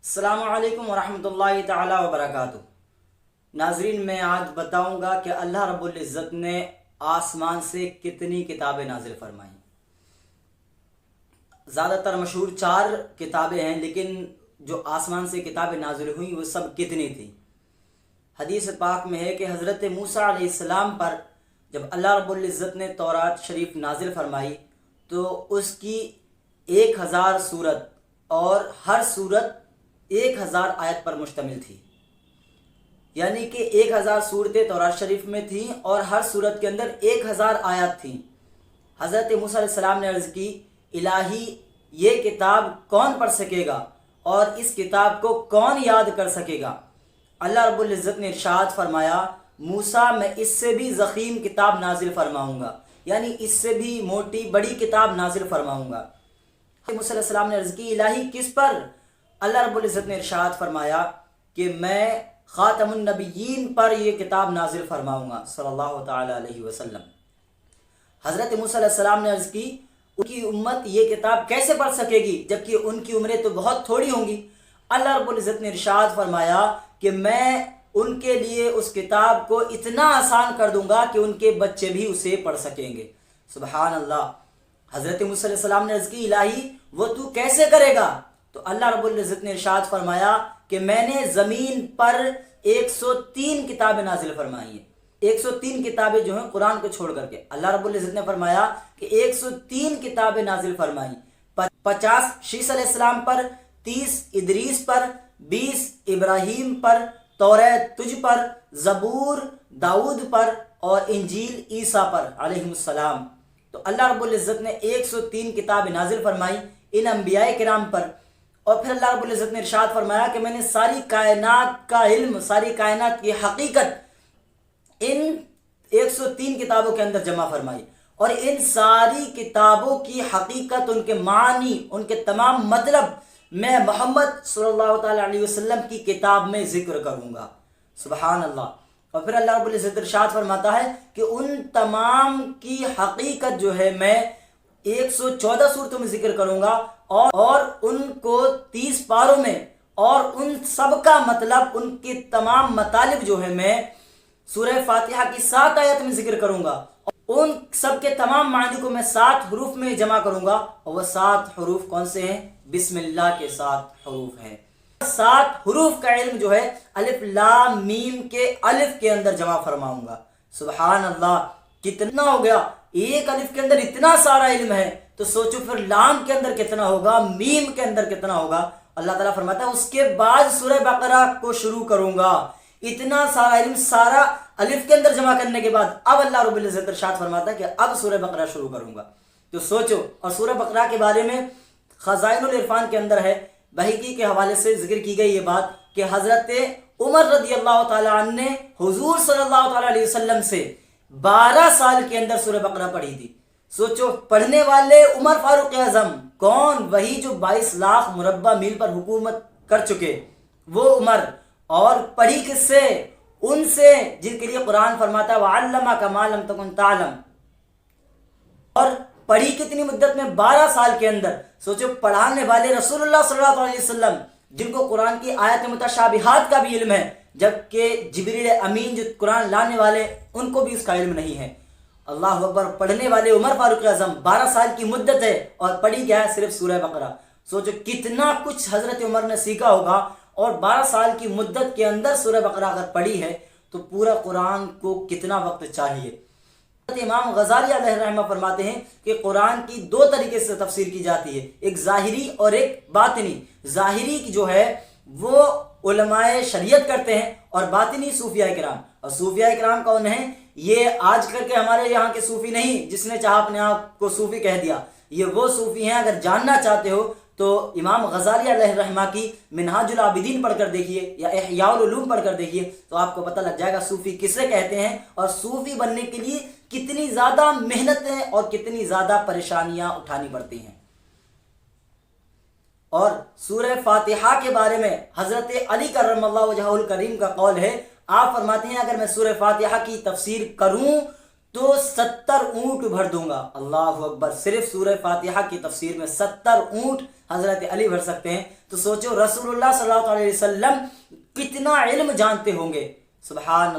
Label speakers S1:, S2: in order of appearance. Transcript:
S1: السلام علیکم ورحمۃ اللہ تعالی وبرکاتہ۔ ناظرین، میں آج بتاؤں گا کہ اللہ رب العزت نے آسمان سے کتنی کتابیں نازل فرمائیں۔ زیادہ تر مشہور 4 کتابیں ہیں، لیکن جو آسمان سے کتابیں نازل ہوئیں وہ سب کتنی تھیں۔ حدیث پاک میں ہے کہ حضرت موسیٰ علیہ السلام پر جب اللہ رب العزت نے تورات شریف نازل فرمائی تو اس کی 1000 سورت اور ہر سورت 1000 آیت پر مشتمل تھی، یعنی کہ 1000 صورتیں تورات شریف میں تھیں اور ہر صورت کے اندر 1000 آیات تھیں۔ حضرت موسیٰ علیہ السلام نے عرض کی، الہی یہ کتاب کون پڑھ سکے گا اور اس کتاب کو کون یاد کر سکے گا؟ اللہ رب العزت نے ارشاد فرمایا، موسیٰ میں اس سے بھی ضخیم کتاب نازل فرماؤں گا، یعنی اس سے بھی موٹی بڑی کتاب نازل فرماؤں گا۔ موسیٰ علیہ السلام نے عرض کی، الہی کس پر؟ اللہ رب العزت نے ارشاد فرمایا کہ میں خاتم النبیین پر یہ کتاب نازل فرماؤں گا صلی اللہ تعالی علیہ وسلم۔ حضرت موسیٰ علیہ السلام نے عرض کی، ان کی امت یہ کتاب کیسے پڑھ سکے گی جبکہ ان کی عمریں تو بہت تھوڑی ہوں گی؟ اللہ رب العزت نے ارشاد فرمایا کہ میں ان کے لیے اس کتاب کو اتنا آسان کر دوں گا کہ ان کے بچے بھی اسے پڑھ سکیں گے۔ سبحان اللہ۔ حضرت موسیٰ علیہ السلام نے عرض کی، الہی وہ تو کیسے کرے گا؟ تو اللہ رب العزت نے ارشاد فرمایا کہ میں نے زمین پر 103 کتابیں نازل فرمائی ہیں۔ 103 کتابیں جو ہیں قرآن کو چھوڑ کر کے، اللہ رب العزت نے فرمایا کہ 103 کتابیں نازل فرمائی، 50 شیس علیہ السلام پر، 30 ادریس پر، 20 ابراہیم پر، توریت تجھ پر، زبور داؤد پر اور انجیل عیسیٰ پر علیہ السلام۔ تو اللہ رب العزت نے 103 کتابیں نازل فرمائی ان انبیاء کرام پر۔ اور پھر اللہ رب العزت نے ارشاد فرمایا کہ میں نے ساری کائنات کا علم، ساری کائنات کی حقیقت ان 103 کتابوں کے اندر جمع فرمائی، اور ان ساری کتابوں کی حقیقت، ان کے معنی، ان کے تمام مطلب میں محمد صلی اللہ تعالی علیہ وسلم کی کتاب میں ذکر کروں گا۔ سبحان اللہ۔ اور پھر اللہ رب العزت ارشاد فرماتا ہے کہ ان تمام کی حقیقت جو ہے میں 114 صورتوں میں ذکر کروں گا اور ان کو 30 پاروں میں، اور ان سب کا مطلب، ان کے تمام مطالب جو ہے میں سورہ فاتحہ کی 7 آیت میں ذکر کروں گا۔ ان سب کے تمام معنی کو میں 7 حروف میں جمع کروں گا، اور وہ 7 حروف کون سے ہیں؟ بسم اللہ کے 7 حروف ہیں۔ 7 حروف کا علم جو ہے الف لام میم کے الف کے اندر جمع فرماؤں گا۔ سبحان اللہ، کتنا ہو گیا! ایک الف کے اندر اتنا سارا علم ہے، تو سوچو پھر لام کے اندر کتنا ہوگا، میم کے اندر کتنا ہوگا۔ اللہ تعالیٰ فرماتا ہے اس کے بعد سورہ بقرہ کو شروع کروں گا۔ اتنا سارا علم سارا الف کے اندر جمع کرنے کے بعد اب اللہ رب العزت ارشاد فرماتا ہے کہ اب سورہ بقرہ شروع کروں گا۔ تو سوچو، اور سورہ بقرہ کے بارے میں خزائن العرفان کے اندر ہے، بہقی کے حوالے سے ذکر کی گئی یہ بات کہ حضرت عمر رضی اللہ تعالیٰ عنہ نے حضور صلی اللہ تعالیٰ علیہ وسلم سے 12 سال کے اندر سورہ بقرہ پڑھی تھی۔ سوچو، پڑھنے والے عمر فاروق اعظم، کون؟ وہی جو 22 لاکھ مربع میل پر حکومت کر چکے، وہ عمر۔ اور پڑھی کس سے؟ ان سے جن کے لیے قرآن فرماتا ہے وَعَلَّمَكَ مَا لَمْ تَكُنْ تَعْلَمْ۔ اور پڑھی کتنی مدت میں؟ 12 سال کے اندر۔ سوچو، پڑھانے والے رسول اللہ صلی اللہ علیہ وسلم، جن کو قرآن کی آیات متشابہات کا بھی علم ہے، جبکہ جبریل امین جو قرآن لانے والے ان کو بھی اس کا علم نہیں ہے۔ اللہ اکبر۔ پڑھنے والے عمر فاروق اعظم، 12 سال کی مدت ہے، اور پڑھی کیا ہے؟ صرف سورہ بقرہ۔ سوچو کتنا کچھ حضرت عمر نے سیکھا ہوگا، اور 12 سال کی مدت کے اندر سورہ بقرہ اگر پڑھی ہے تو پورا قرآن کو کتنا وقت چاہیے۔ امام غزالی علیہ رحمہ فرماتے ہیں کہ قرآن کی 2 طریقے سے تفسیر کی جاتی ہے، ایک ظاہری اور ایک باطنی۔ ظاہری جو ہے وہ علماء شریعت کرتے ہیں، اور باطنی صوفیاء کرام۔ اور صوفیاء کرام کون ہیں؟ یہ آج کل کے ہمارے یہاں کے صوفی نہیں، جس نے چاہا اپنے آپ کو صوفی کہہ دیا۔ یہ وہ صوفی ہیں، اگر جاننا چاہتے ہو تو امام غزالی علیہ رحمہ کی منہاج العابدین پڑھ کر دیکھیے یا احیاء العلوم پڑھ کر دیکھیے، تو آپ کو پتہ لگ جائے گا صوفی کسے کہتے ہیں، اور صوفی بننے کے لیے کتنی زیادہ محنتیں اور کتنی زیادہ پریشانیاں اٹھانی پڑتی ہیں۔ اور سورہ فاتحہ کے بارے میں حضرت علی کرم اللہ وجہہ الکریم کا قول ہے، آپ فرماتے ہیں اگر میں سورہ فاتحہ کی تفسیر کروں تو 70 اونٹ بھر دوں گا۔ اللہ اکبر! صرف سورہ فاتحہ کی تفسیر میں 70 اونٹ حضرت علی بھر سکتے ہیں، تو سوچو رسول اللہ صلی اللہ علیہ وسلم کتنا علم جانتے ہوں گے۔ سبحان اللہ!